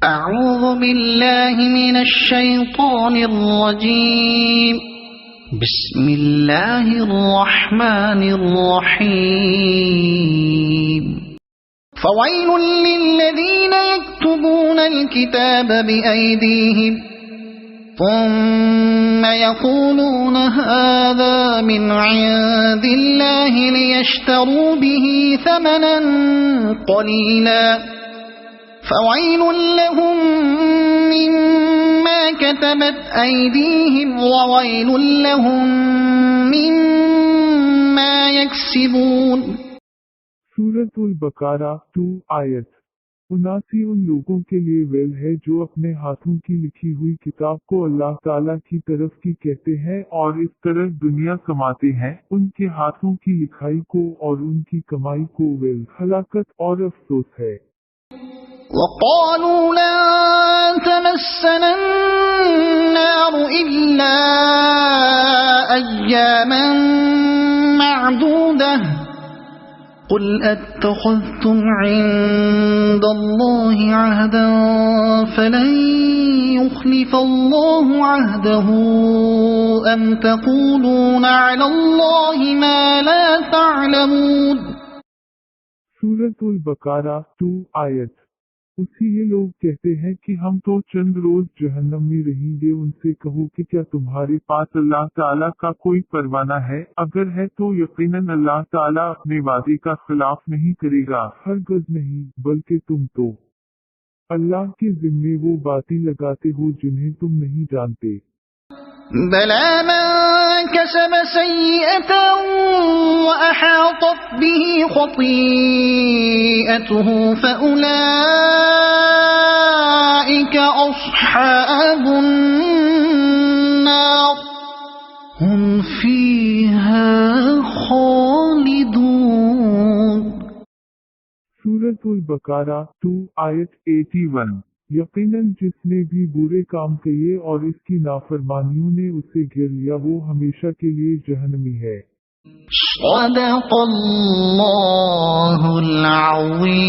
أعوذ بالله من الشيطان الرجيم. بسم الله الرحمن الرحيم. فويل للذين يكتبون الكتاب بأيديهم ثم يقولون هذا من عند الله ليشتروا به ثمنا قليلا فويل لهم مما كتبت أيديهم وويل لهم مما يكسبون. سورۃ البقرہ 2 آیت 79 ان لوگوں کے لیے ویل ہے جو اپنے ہاتھوں کی لکھی ہوئی کتاب کو اللہ تعالیٰ کی طرف کی کہتے ہیں اور اس طرح دنیا کماتے ہیں. ان کے ہاتھوں کی لکھائی کو اور ان کی کمائی کو ویل، ہلاکت اور افسوس ہے. وقالوا لن تمسنا النار إلا أياما معدودة قل أتخذتم عند الله عهدا فلن يخلف الله عهده أم تقولون على الله ما لا تعلمون. سورۃ البقرہ 2 آیت. اسی یہ لوگ کہتے ہیں کہ ہم تو چند روز جہنم میں رہیں گے. ان سے کہو کہ کیا تمہارے پاس اللہ تعالیٰ کا کوئی پروانہ ہے؟ اگر ہے تو یقیناً اللہ تعالیٰ اپنے وعدے کا خلاف نہیں کرے گا. ہرگز نہیں، بلکہ تم تو اللہ کے ذمے وہ باتیں لگاتے ہو جنہیں تم نہیں جانتے. بلى من كسب سيئة وأحاطت به خطيئته فأولئك أصحاب النار هم فيها خالدون. سورۃ البقرہ 2 آیت 81. یقیناً جس نے بھی برے کام کیے اور اس کی نافرمانیوں نے اسے گھیر لیا وہ ہمیشہ کے لیے جہنمی ہے. صدق اللہ العظیم.